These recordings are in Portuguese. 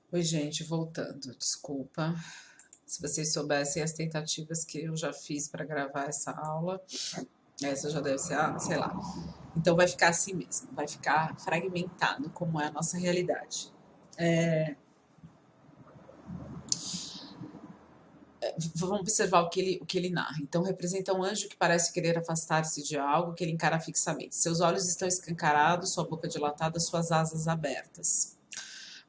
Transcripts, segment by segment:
Oi, gente, voltando, desculpa. Se vocês soubessem as tentativas que eu já fiz para gravar essa aula, essa já deve ser, sei lá. Então vai ficar assim mesmo, vai ficar fragmentado, como é a nossa realidade. Vamos observar o que ele narra. Então, representa um anjo que parece querer afastar-se de algo que ele encara fixamente. Seus olhos estão escancarados, sua boca dilatada, suas asas abertas.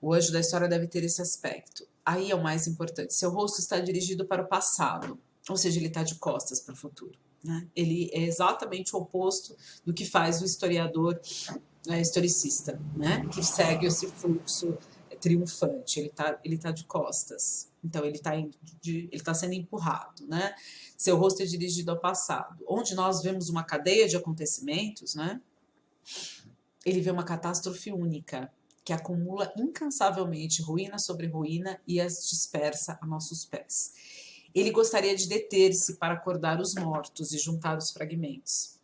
O anjo da história deve ter esse aspecto. Aí é o mais importante. Seu rosto está dirigido para o passado, ou seja, ele está de costas para o futuro. Né? Ele é exatamente o oposto do que faz o historiador historicista, né? Que segue esse fluxo triunfante. Ele tá de costas. Então ele tá sendo empurrado, né? Seu rosto é dirigido ao passado. Onde nós vemos uma cadeia de acontecimentos, né? Ele vê uma catástrofe única, que acumula incansavelmente ruína sobre ruína e as dispersa a nossos pés. Ele gostaria de deter-se para acordar os mortos e juntar os fragmentos.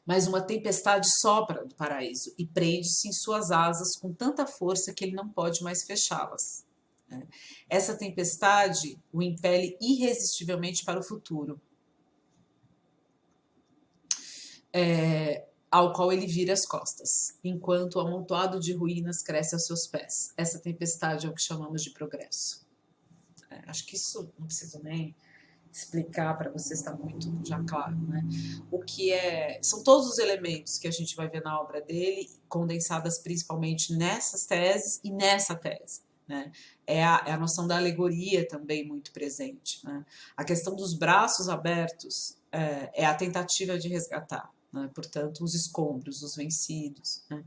Mas uma tempestade sopra do paraíso e prende-se em suas asas com tanta força que ele não pode mais fechá-las. Essa tempestade o impele irresistivelmente para o futuro, ao qual ele vira as costas, enquanto o amontoado de ruínas cresce aos seus pés. Essa tempestade é o que chamamos de progresso. Acho que isso não preciso nem explicar para vocês, está muito já claro, né? O que são todos os elementos que a gente vai ver na obra dele, condensadas principalmente nessas teses e nessa tese. Né? É a noção da alegoria também muito presente. Né? A questão dos braços abertos é a tentativa de resgatar. Né? Portanto, os escombros, os vencidos, né?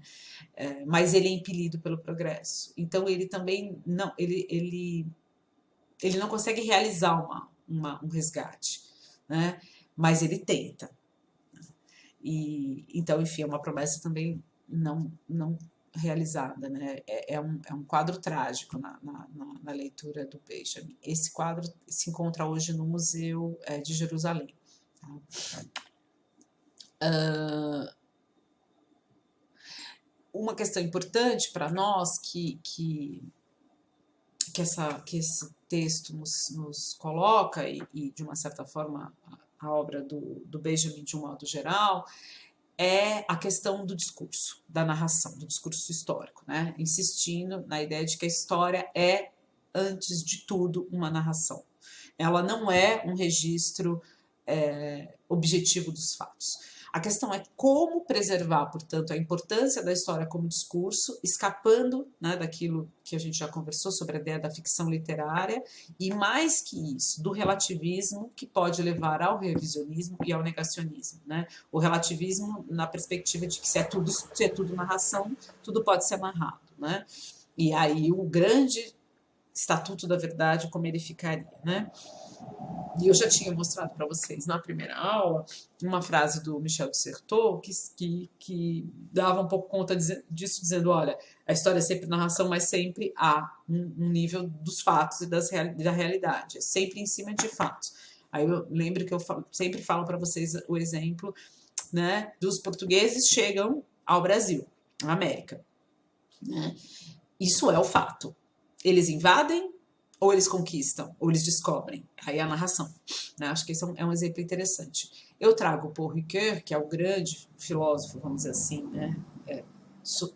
Mas ele é impelido pelo progresso. Então, ele também não, ele não consegue realizar um resgate, né? Mas ele tenta. E, então, enfim, é uma promessa também não realizada. Né? É um quadro trágico na leitura do Benjamin. Esse quadro se encontra hoje no Museu de Jerusalém. Tá? Uma questão importante para nós que esse texto nos coloca, e de uma certa forma a obra do Benjamin de um modo geral, é a questão do discurso, da narração, do discurso histórico, né? Insistindo na ideia de que a história é, antes de tudo, uma narração. Ela não é um registro objetivo dos fatos. A questão é como preservar, portanto, a importância da história como discurso, escapando, né, daquilo que a gente já conversou sobre a ideia da ficção literária, e mais que isso, do relativismo que pode levar ao revisionismo e ao negacionismo. Né? O relativismo na perspectiva de que se é tudo narração, tudo pode ser narrado. Né? E aí o grande estatuto da verdade, como ele ficaria. Né? E eu já tinha mostrado para vocês na primeira aula uma frase do Michel de Certeau que dava um pouco conta disso, dizendo, olha, a história é sempre narração, mas sempre há um nível dos fatos e da realidade, é sempre em cima de fatos. Aí eu lembro que eu sempre falo para vocês o exemplo, né, dos portugueses chegam ao Brasil, à América. Né? Isso é o fato. Eles invadem, ou eles conquistam, ou eles descobrem. Aí é a narração. Né? Acho que esse é um exemplo interessante. Eu trago o Paul Ricoeur, que é o grande filósofo, vamos dizer assim, né?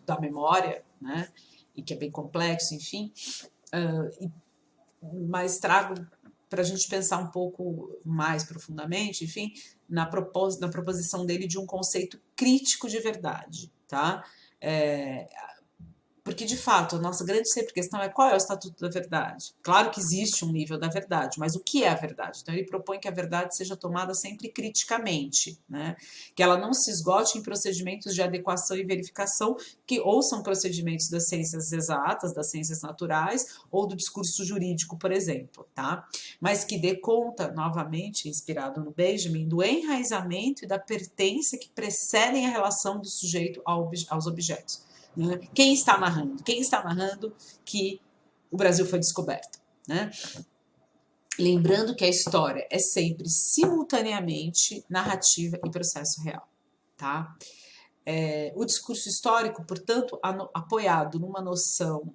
Da memória, né? E que é bem complexo, enfim, mas trago para a gente pensar um pouco mais profundamente, enfim, na proposição dele de um conceito crítico de verdade, tá? Porque, de fato, a nossa grande sempre questão é qual é o estatuto da verdade. Claro que existe um nível da verdade, mas o que é a verdade? Então, ele propõe que a verdade seja tomada sempre criticamente, né? Que ela não se esgote em procedimentos de adequação e verificação, que ou são procedimentos das ciências exatas, das ciências naturais, ou do discurso jurídico, por exemplo, tá? Mas que dê conta, novamente, inspirado no Benjamin, do enraizamento e da pertença que precedem a relação do sujeito aos objetos. Né? Quem está narrando? Quem está narrando que o Brasil foi descoberto? Né? Lembrando que a história é sempre simultaneamente narrativa e processo real. Tá? O discurso histórico, portanto, apoiado numa noção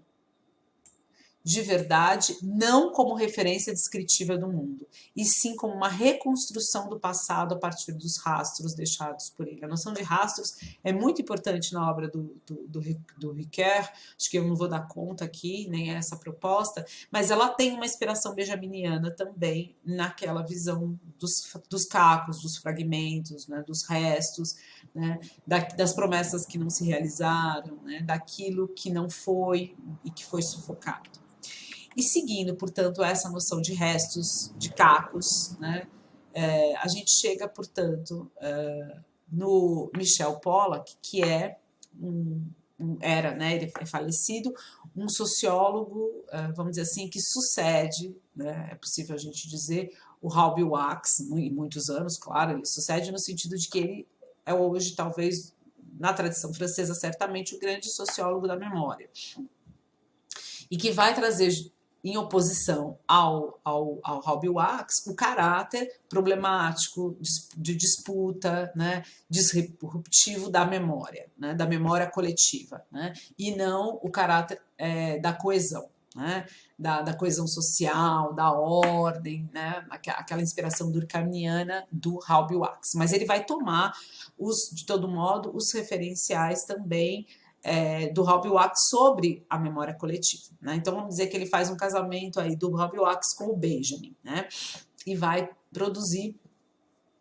de verdade, não como referência descritiva do mundo, e sim como uma reconstrução do passado a partir dos rastros deixados por ele. A noção de rastros é muito importante na obra do Ricoeur, acho que eu não vou dar conta aqui, nem é essa proposta, mas ela tem uma inspiração benjaminiana também naquela visão dos cacos, dos fragmentos, né, dos restos, né, das promessas que não se realizaram, né, daquilo que não foi e que foi sufocado. E seguindo, portanto, essa noção de restos, de cacos, né, a gente chega, portanto, no Michel Pollack, que é era, né, ele é falecido, um sociólogo, vamos dizer assim, que sucede, né, é possível a gente dizer, o Halby Wachs, em muitos anos, claro, ele sucede no sentido de que ele é hoje, talvez, na tradição francesa, certamente, o grande sociólogo da memória. E que vai trazer, em oposição ao Halby Wachs, o caráter problemático, de disputa, né, disruptivo da memória, né, da memória coletiva, né, e não o caráter da coesão, né, da coesão social, da ordem, né, aquela inspiração durkheimiana do Halby Wachs. Mas ele vai tomar, de todo modo, os referenciais também do Halby Wachs sobre a memória coletiva, né? Então vamos dizer que ele faz um casamento aí do Halby Wachs com o Benjamin, né? E vai produzir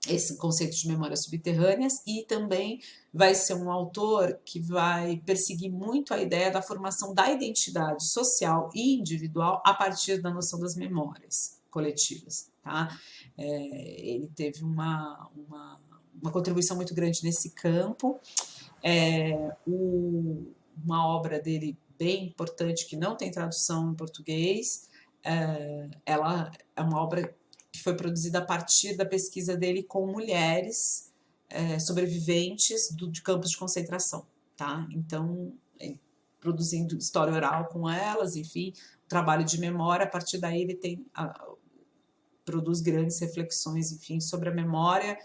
esse conceito de memórias subterrâneas, e também vai ser um autor que vai perseguir muito a ideia da formação da identidade social e individual a partir da noção das memórias coletivas, tá? Ele teve uma contribuição muito grande nesse campo. Uma obra dele bem importante, que não tem tradução em português, ela é uma obra que foi produzida a partir da pesquisa dele com mulheres sobreviventes de campos de concentração, tá? Então, produzindo história oral com elas, enfim, trabalho de memória, a partir daí ele produz grandes reflexões, enfim, sobre a memória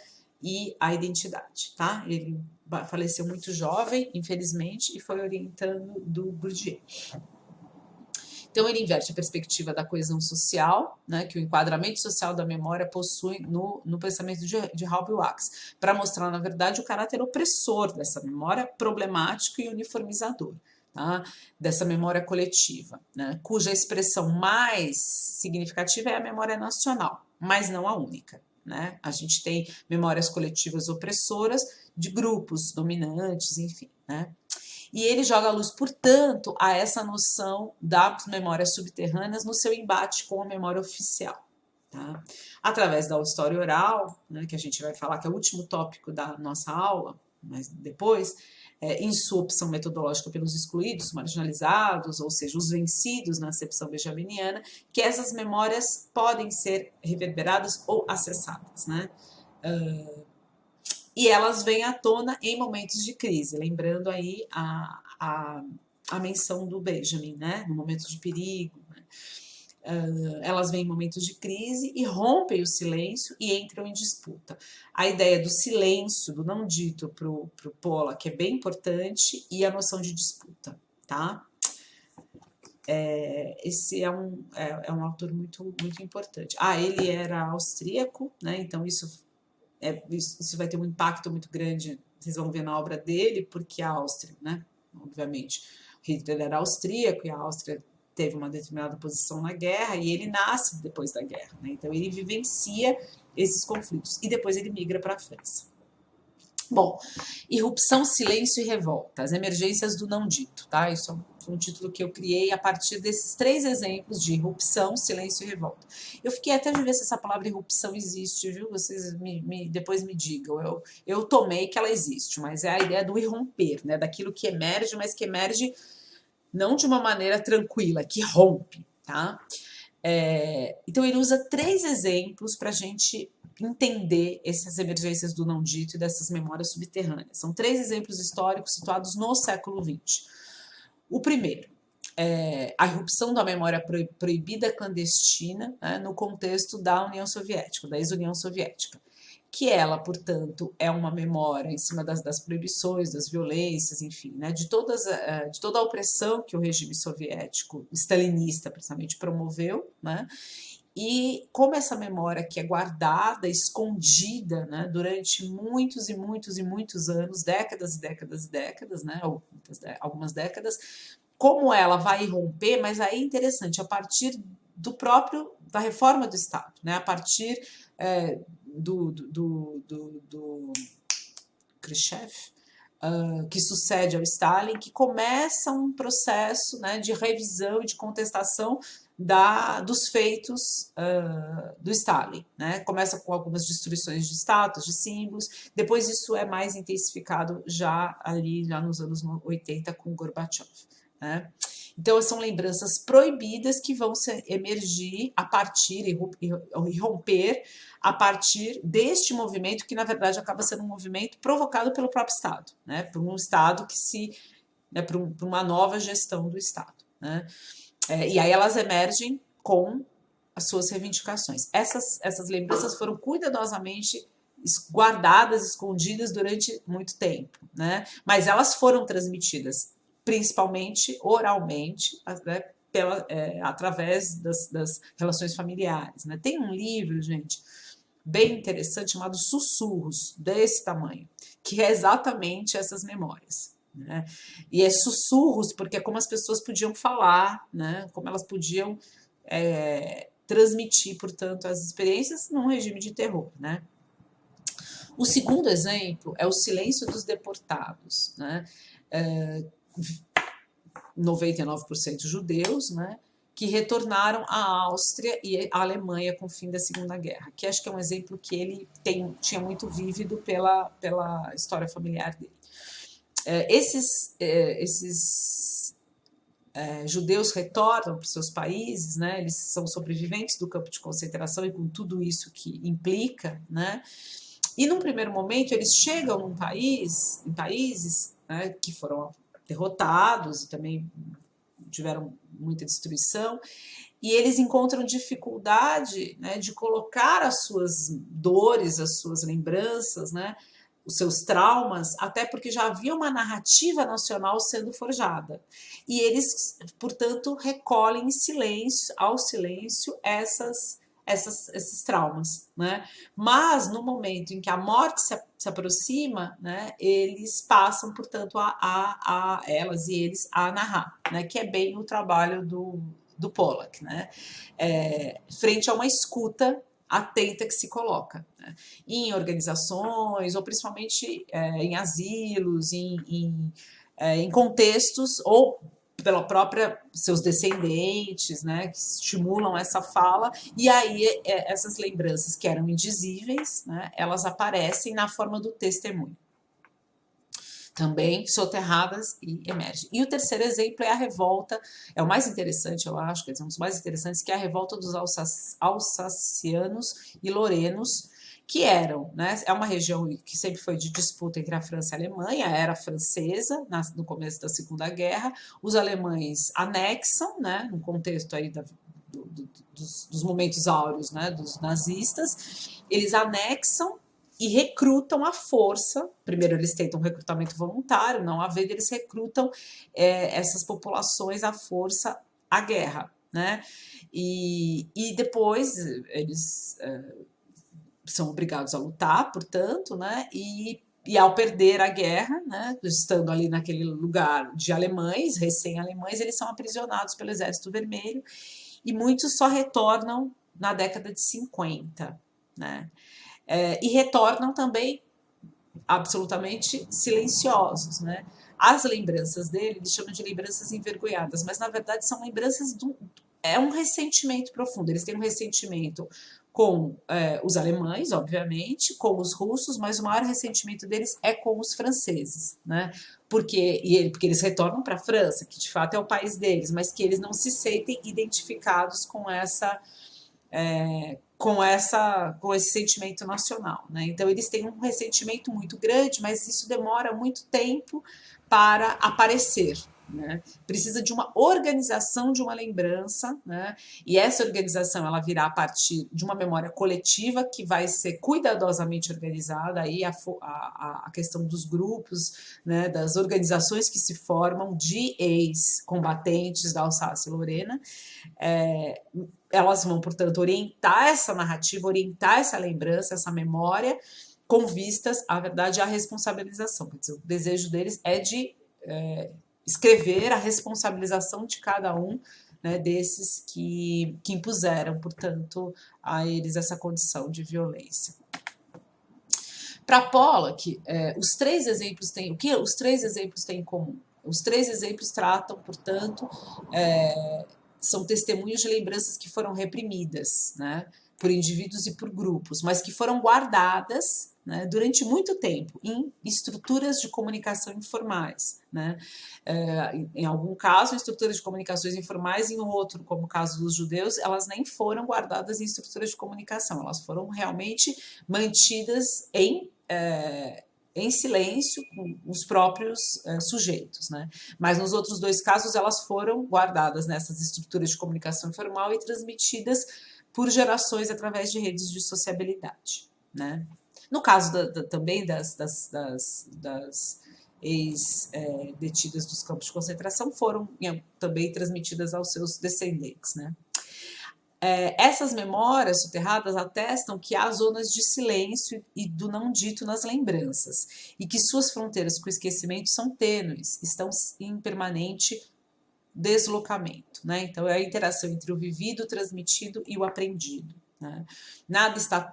e a identidade, tá? Ele faleceu muito jovem, infelizmente, e foi orientando do Bourdieu. Então, ele inverte a perspectiva da coesão social, né, que o enquadramento social da memória possui no pensamento de Halby Wachs, para mostrar, na verdade, o caráter opressor dessa memória, problemático e uniformizador, tá? Dessa memória coletiva, né, cuja expressão mais significativa é a memória nacional, mas não a única. Né? A gente tem memórias coletivas opressoras de grupos dominantes, enfim, né? E ele joga a luz, portanto, a essa noção das memórias subterrâneas no seu embate com a memória oficial, tá? Através da história oral, né, que a gente vai falar que é o último tópico da nossa aula, mas depois, em sua opção metodológica pelos excluídos, marginalizados, ou seja, os vencidos na acepção benjaminiana, que essas memórias podem ser reverberadas ou acessadas, né? E elas vêm à tona em momentos de crise, lembrando aí a menção do Benjamin, né? No momento de perigo, né? Elas vêm em momentos de crise e rompem o silêncio e entram em disputa. A ideia do silêncio, do não dito para o Pollack, que é bem importante, e a noção de disputa, tá? Esse é um autor muito, muito importante. Ele era austríaco, né? Então isso vai ter um impacto muito grande, vocês vão ver na obra dele, porque a Áustria, né? Obviamente, Hitler era austríaco e a Áustria teve uma determinada posição na guerra, e ele nasce depois da guerra, né? Então ele vivencia esses conflitos e depois ele migra para a França. Bom, irrupção, silêncio e revolta, as emergências do não dito, tá? Isso foi um título que eu criei a partir desses 3 exemplos de irrupção, silêncio e revolta. Eu fiquei até de ver se essa palavra irrupção existe, viu? Vocês depois me digam. Eu tomei que ela existe, mas é a ideia do irromper, né? Daquilo que emerge, mas que emerge não de uma maneira tranquila, que rompe, tá? Então ele usa 3 exemplos para a gente entender essas emergências do não dito e dessas memórias subterrâneas. São 3 exemplos históricos situados no século XX. O primeiro é a irrupção da memória proibida clandestina, né, no contexto da União Soviética, da ex-União Soviética, que ela, portanto, é uma memória em cima das proibições, das violências, enfim, né, de toda a opressão que o regime soviético, stalinista, principalmente, promoveu, né, e como essa memória que é guardada, escondida, né, durante muitos e muitos e muitos anos, décadas e décadas e décadas, né, algumas décadas, como ela vai romper, mas aí é interessante, a partir da reforma do Estado, né, a partir do Khrushchev, que sucede ao Stalin, que começa um processo, né, de revisão e de contestação dos feitos do Stalin, né? Começa com algumas destruições de estátuas, de símbolos, depois isso é mais intensificado já nos anos 80 com Gorbachev, né? Então são lembranças proibidas que vão emergir a partir e romper a partir deste movimento, que na verdade acaba sendo um movimento provocado pelo próprio Estado, né? Por um Estado por uma nova gestão do Estado, né? E aí elas emergem com as suas reivindicações. Essas lembranças foram cuidadosamente guardadas, escondidas durante muito tempo, né? Mas elas foram transmitidas principalmente oralmente, né, através das relações familiares, né? Tem um livro, gente, bem interessante, chamado Sussurros, desse tamanho, que é exatamente essas memórias, né? E é sussurros porque é como as pessoas podiam falar, né? Como elas podiam transmitir, portanto, as experiências num regime de terror, né? O segundo exemplo é o silêncio dos deportados, né? 99% judeus, né, que retornaram à Áustria e à Alemanha com o fim da Segunda Guerra, que acho que é um exemplo que ele tinha muito vívido pela história familiar dele. Esses judeus retornam para os seus países, né, eles são sobreviventes do campo de concentração e com tudo isso que implica, né, e num primeiro momento eles chegam em países, né, que foram derrotados e também tiveram muita destruição, e eles encontram dificuldade, né, de colocar as suas dores, as suas lembranças, né, os seus traumas, até porque já havia uma narrativa nacional sendo forjada. E eles, portanto, recolhem em silêncio, ao silêncio, esses traumas, né? Mas no momento em que a morte se aproxima, né, eles passam, portanto, elas e eles a narrar, né, que é bem o trabalho do Pollack, né, frente a uma escuta atenta que se coloca, né, em organizações, ou principalmente em asilos, em contextos, ou pela própria seus descendentes, né, que estimulam essa fala, e aí essas lembranças que eram indizíveis, né, elas aparecem na forma do testemunho, também soterradas e emergem. E o terceiro exemplo é a revolta, é o mais interessante, eu acho, quer dizer, um dos mais interessantes, que é a revolta dos alsacianos e lorenos, que eram, né, é uma região que sempre foi de disputa entre a França e a Alemanha, era francesa no começo da Segunda Guerra, os alemães anexam, né, no contexto aí dos momentos áureos, né, dos nazistas, eles anexam e recrutam à força. Primeiro eles tentam um recrutamento voluntário, não havendo, eles recrutam essas populações à força à guerra, né? E depois eles são obrigados a lutar, portanto, né? E ao perder a guerra, né, estando ali naquele lugar de alemães, recém-alemães, eles são aprisionados pelo Exército Vermelho e muitos só retornam na década de 50, né? E retornam também absolutamente silenciosos, né? As lembranças dele, eles chamam de lembranças envergonhadas, mas na verdade são lembranças é um ressentimento profundo. Eles têm um ressentimento com os alemães, obviamente, com os russos, mas o maior ressentimento deles é com os franceses, né? Porque eles retornam para a França, que de fato é o país deles, mas que eles não se sentem identificados com esse sentimento nacional, né? Então eles têm um ressentimento muito grande, mas isso demora muito tempo para aparecer, né? Precisa de uma organização de uma lembrança, né? E essa organização ela virá a partir de uma memória coletiva que vai ser cuidadosamente organizada, aí a questão dos grupos, né? Das organizações que se formam de ex-combatentes da Alsácia e Lorena, elas vão, portanto, orientar essa narrativa, orientar essa lembrança, essa memória, com vistas, à verdade, à responsabilização. Quer dizer, o desejo deles é de escrever a responsabilização de cada um, né, desses que impuseram, portanto, a eles essa condição de violência. Para Pollock, os três exemplos têm o que os três exemplos têm em comum? Os três exemplos tratam, portanto, são testemunhos de lembranças que foram reprimidas, né, por indivíduos e por grupos, mas que foram guardadas, né, durante muito tempo em estruturas de comunicação informais, né? Em algum caso, estruturas de comunicações informais, em outro, como o caso dos judeus, elas nem foram guardadas em estruturas de comunicação, elas foram realmente mantidas em silêncio com os próprios sujeitos, né? Mas nos outros dois casos elas foram guardadas nessas estruturas de comunicação informal e transmitidas por gerações através de redes de sociabilidade, né? No caso também das ex-detidas dos campos de concentração, foram também transmitidas aos seus descendentes, né? Essas memórias soterradas atestam que há zonas de silêncio e do não dito nas lembranças, e que suas fronteiras com o esquecimento são tênues, estão em permanente deslocamento, né? Então, é a interação entre o vivido, o transmitido e o aprendido, né? Nada está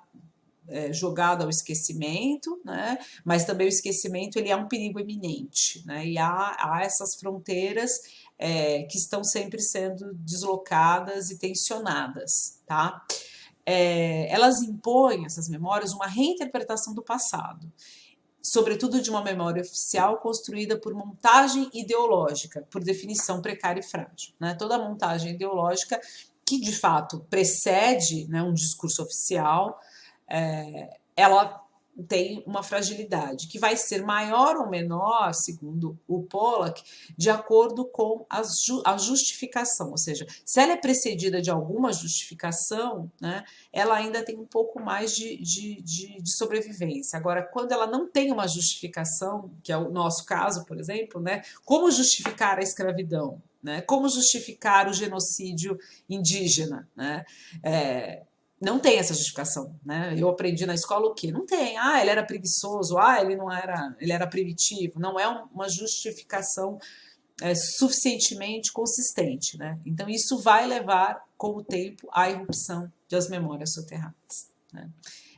jogado ao esquecimento, né? Mas também o esquecimento ele é um perigo iminente, né? E há essas fronteiras que estão sempre sendo deslocadas e tensionadas, tá? Elas impõem, essas memórias, uma reinterpretação do passado, sobretudo de uma memória oficial construída por montagem ideológica, por definição precária e frágil, né? Toda montagem ideológica que, de fato, precede, né, um discurso oficial, ela tem uma fragilidade que vai ser maior ou menor, segundo o Pollock, de acordo com a justificação, ou seja, se ela é precedida de alguma justificação, né, ela ainda tem um pouco mais de sobrevivência. Agora, quando ela não tem uma justificação, que é o nosso caso, por exemplo, né, como justificar a escravidão, né, como justificar o genocídio indígena, né, não tem essa justificação, né? Eu aprendi na escola o quê? Não tem. Ele era preguiçoso, ele não era, ele era primitivo. Não é uma justificação suficientemente consistente, né? Então isso vai levar, com o tempo, à irrupção das memórias soterradas, né?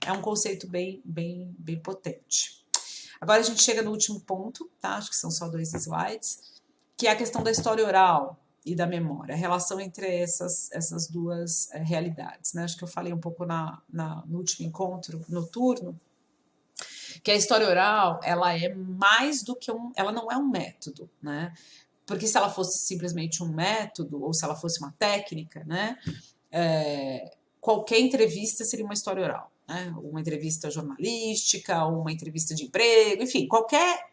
É um conceito bem potente. Agora a gente chega no último ponto, tá? Acho que são só 2 slides, que é a questão da história oral e da memória, a relação entre essas duas realidades, né? Acho que eu falei um pouco no último encontro noturno, que a história oral, ela é mais do que ela não é um método, né? Porque se ela fosse simplesmente um método, ou se ela fosse uma técnica, né? Qualquer entrevista seria uma história oral, né? Uma entrevista jornalística, uma entrevista de emprego, enfim, qualquer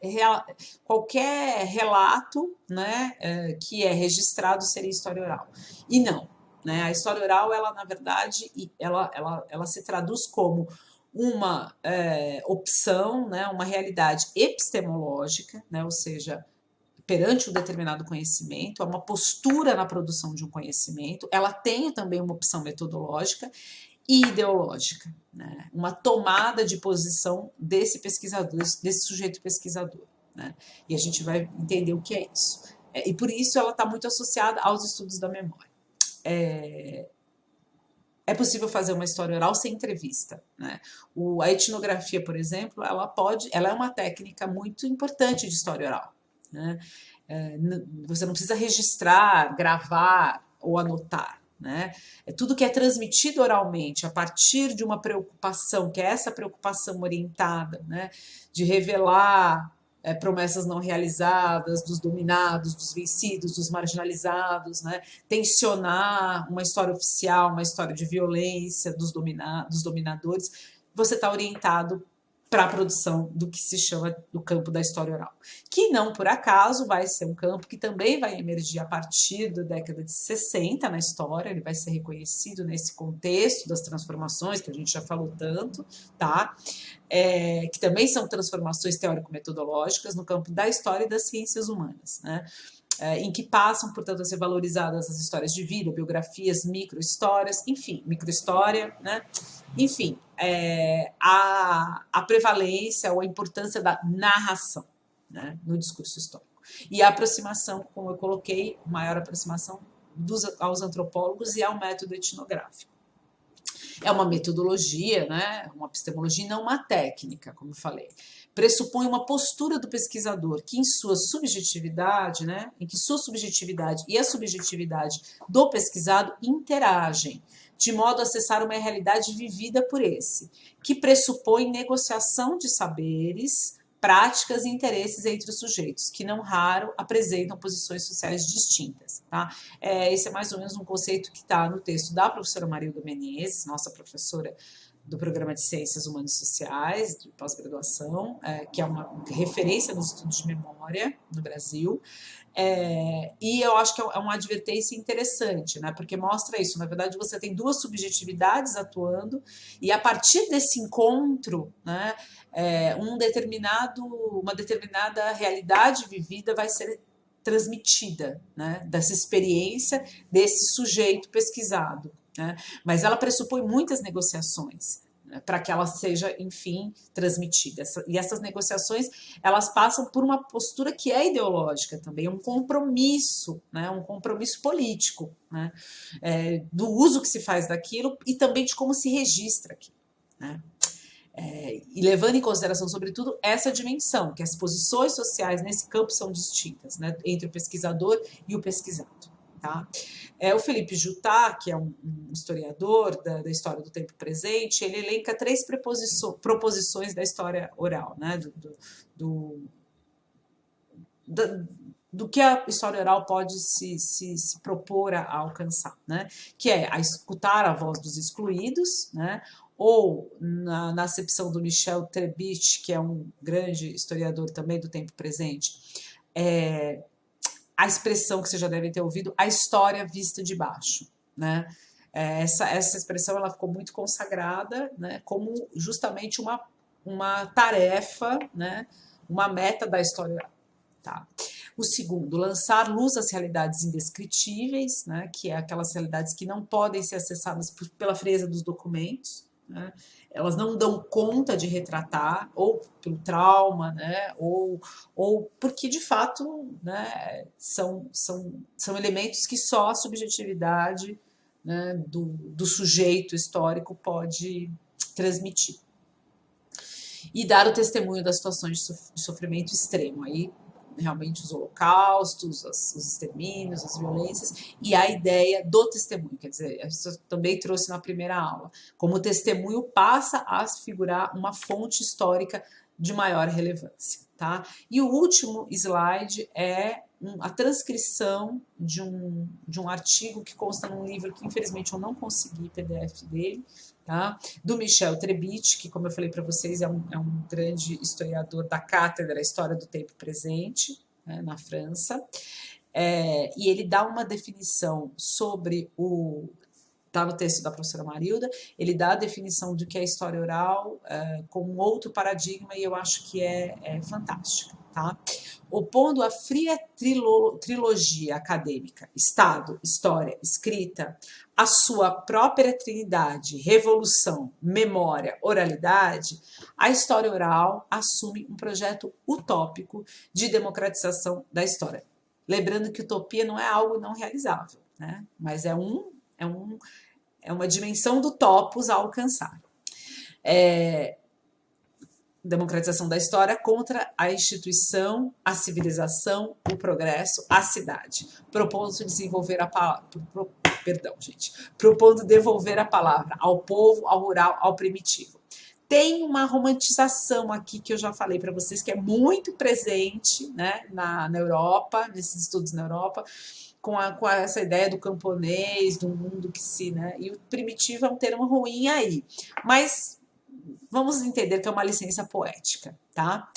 relato, né, que é registrado seria história oral. E não, né? A história oral, ela na verdade, ela se traduz como uma opção, né, uma realidade epistemológica, né, ou seja, perante um determinado conhecimento, é uma postura na produção de um conhecimento, ela tem também uma opção metodológica e ideológica, né? Uma tomada de posição desse pesquisador, desse sujeito pesquisador, né? E a gente vai entender o que é isso. E por isso ela está muito associada aos estudos da memória. É possível fazer uma história oral sem entrevista, né? A etnografia, por exemplo, ela é uma técnica muito importante de história oral, né? Você não precisa registrar, gravar ou anotar, né? Tudo que é transmitido oralmente a partir de uma preocupação, que é essa preocupação orientada, né, de revelar promessas não realizadas, dos dominados, dos vencidos, dos marginalizados, né? Tensionar uma história oficial, uma história de violência dos dominadores, você está orientado para a produção do que se chama do campo da história oral, que não por acaso vai ser um campo que também vai emergir a partir da década de 60 na história, ele vai ser reconhecido nesse contexto das transformações que a gente já falou tanto, tá? Que também são transformações teórico-metodológicas no campo da história e das ciências humanas, né? Em que passam, portanto, a ser valorizadas as histórias de vida, biografias, microhistórias, enfim, microhistória, né? Enfim, a prevalência ou a importância da narração, né, no discurso histórico. E a aproximação, como eu coloquei, maior aproximação aos antropólogos e ao método etnográfico. É uma metodologia, né, uma epistemologia, não uma técnica, como eu falei. Pressupõe uma postura do pesquisador que, em sua subjetividade, né, em que sua subjetividade e a subjetividade do pesquisado interagem, de modo a acessar uma realidade vivida por esse, que pressupõe negociação de saberes, práticas e interesses entre os sujeitos, que não raro apresentam posições sociais distintas. Tá? Esse é mais ou menos um conceito que está no texto da professora Marilda Menezes, nossa professora do Programa de Ciências Humanas e Sociais, de pós-graduação, que é uma referência nos estudos de memória no Brasil. E eu acho que é uma advertência interessante, né? Porque mostra isso. Na verdade, você tem duas subjetividades atuando, e a partir desse encontro, né, uma determinada realidade vivida vai ser transmitida, né, dessa experiência desse sujeito pesquisado. Né? Mas ela pressupõe muitas negociações, né, para que ela seja, enfim, transmitida. E essas negociações, elas passam por uma postura que é ideológica também, um compromisso, né, um compromisso político, né, do uso que se faz daquilo e também de como se registra aquilo. Né? E levando em consideração, sobretudo, essa dimensão, que as posições sociais nesse campo são distintas, né, entre o pesquisador e o pesquisado. Tá? O Felipe Juttá, que é um historiador da história do tempo presente, ele elenca 3 proposições da história oral, né? do que a história oral pode se propor a alcançar, né? Que é a escutar a voz dos excluídos, né? Ou, na acepção do Michel Trebich, que é um grande historiador também do tempo presente, a expressão que você já deve ter ouvido, a história vista de baixo, né? Essa expressão ela ficou muito consagrada, né, como justamente uma tarefa, né, uma meta da história oral. Tá? O segundo, lançar luz às realidades indescritíveis, né, que é aquelas realidades que não podem ser acessadas pela frieza dos documentos, né? Elas não dão conta de retratar, ou pelo trauma, né, ou porque, de fato, né, são elementos que só a subjetividade, né, do sujeito histórico pode transmitir. E dar o testemunho das situações de sofrimento extremo. Aí, realmente, os holocaustos, os extermínios, as violências, e a ideia do testemunho, quer dizer, isso eu também trouxe na primeira aula, como o testemunho passa a figurar uma fonte histórica de maior relevância. Tá? E o último slide é a transcrição de um artigo que consta num livro que, infelizmente, eu não consegui PDF dele, tá? Do Michel Trebich, que, como eu falei para vocês, é um grande historiador da Cátedra História do Tempo Presente, né, na França, e ele dá uma definição sobre está no texto da professora Marilda, ele dá a definição do que é história oral com um outro paradigma, e eu acho que é fantástica. Tá? Opondo a fria trilogia acadêmica, Estado, História, Escrita, a sua própria trindade, revolução, memória, oralidade, a história oral assume um projeto utópico de democratização da história. Lembrando que utopia não é algo não realizável, né? Mas é uma dimensão do topos a alcançar. Democratização da história contra a instituição, a civilização, o progresso, a cidade, propondo desenvolver a palavra, propondo devolver a palavra ao povo, ao rural, ao primitivo. Tem uma romantização aqui que eu já falei para vocês que é muito presente, né, na Europa, nesses estudos na Europa, com essa ideia do camponês, do mundo que se, né, e o primitivo é um termo ruim aí, mas vamos entender que é uma licença poética, tá?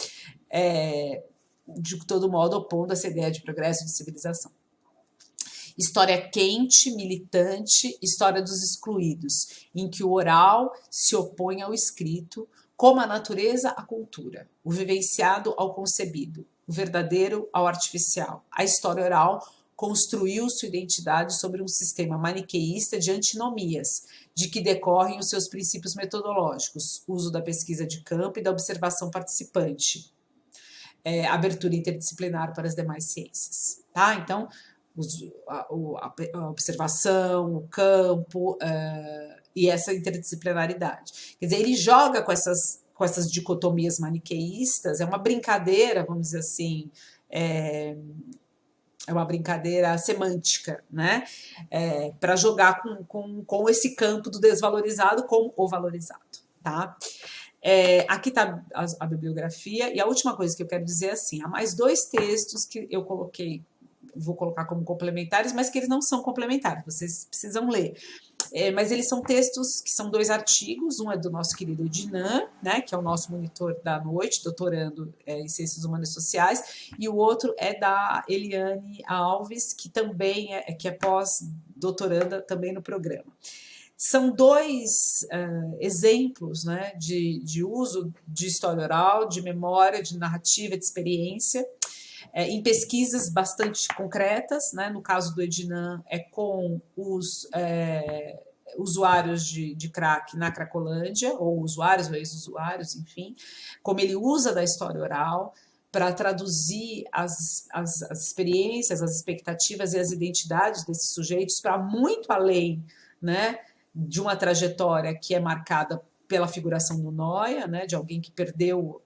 De todo modo, opondo essa ideia de progresso e de civilização. História quente, militante, história dos excluídos, em que o oral se opõe ao escrito, como a natureza à cultura, o vivenciado ao concebido, o verdadeiro ao artificial. A história oral construiu sua identidade sobre um sistema maniqueísta de antinomias, de que decorrem os seus princípios metodológicos, uso da pesquisa de campo e da observação participante, abertura interdisciplinar para as demais ciências. Tá? Então, a observação, o campo e essa interdisciplinaridade. Quer dizer, ele joga com essas dicotomias maniqueístas, é uma brincadeira, vamos dizer assim, é uma brincadeira semântica, né? Para jogar com esse campo do desvalorizado com o valorizado, tá? Aqui está a bibliografia, e a última coisa que eu quero dizer é assim, há mais 2 textos que eu vou colocar como complementares, mas que eles não são complementares, vocês precisam ler. Mas eles são textos que são 2 artigos, um é do nosso querido Ednan, né, que é o nosso monitor da noite, doutorando em Ciências Humanas e Sociais, e o outro é da Eliane Alves, que também que é pós-doutoranda também no programa. São 2 exemplos, né, de uso de história oral, de memória, de narrativa, de experiência, em pesquisas bastante concretas, né? No caso do Ednan, com os usuários de crack na Cracolândia, ou usuários ou ex-usuários, enfim, como ele usa da história oral para traduzir as experiências, as expectativas e as identidades desses sujeitos para muito além, né, de uma trajetória que é marcada pela figuração do Noia, né, de alguém que perdeu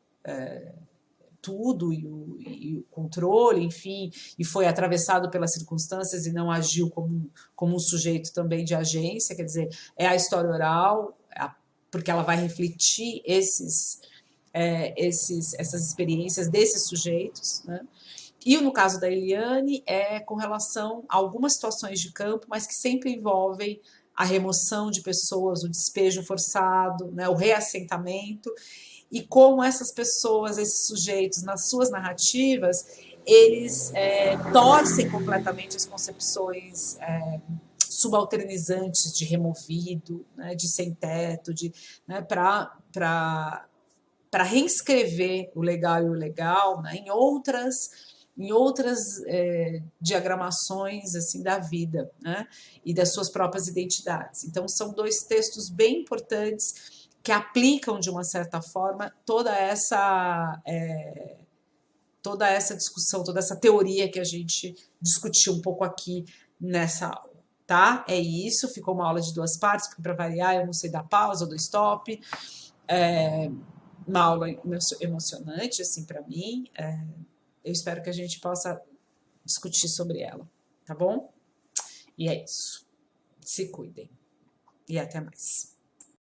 tudo e o controle, enfim, e foi atravessado pelas circunstâncias e não agiu como um sujeito também de agência, quer dizer, é a história oral, porque ela vai refletir essas experiências desses sujeitos, né? E no caso da Eliane com relação a algumas situações de campo, mas que sempre envolvem a remoção de pessoas, o despejo forçado, né, o reassentamento, e como essas pessoas, esses sujeitos, nas suas narrativas, eles torcem completamente as concepções subalternizantes de removido, né, de sem-teto, né, para reescrever o legal e o legal, né, em outras diagramações assim da vida, né, e das suas próprias identidades. Então, são 2 textos bem importantes que aplicam, de uma certa forma, toda essa discussão, toda essa teoria que a gente discutiu um pouco aqui nessa aula, tá? É isso, ficou uma aula de 2 partes, porque para variar eu não sei dar pausa ou do stop, uma aula emocionante, assim, para mim, eu espero que a gente possa discutir sobre ela, tá bom? E é isso, se cuidem, e até mais.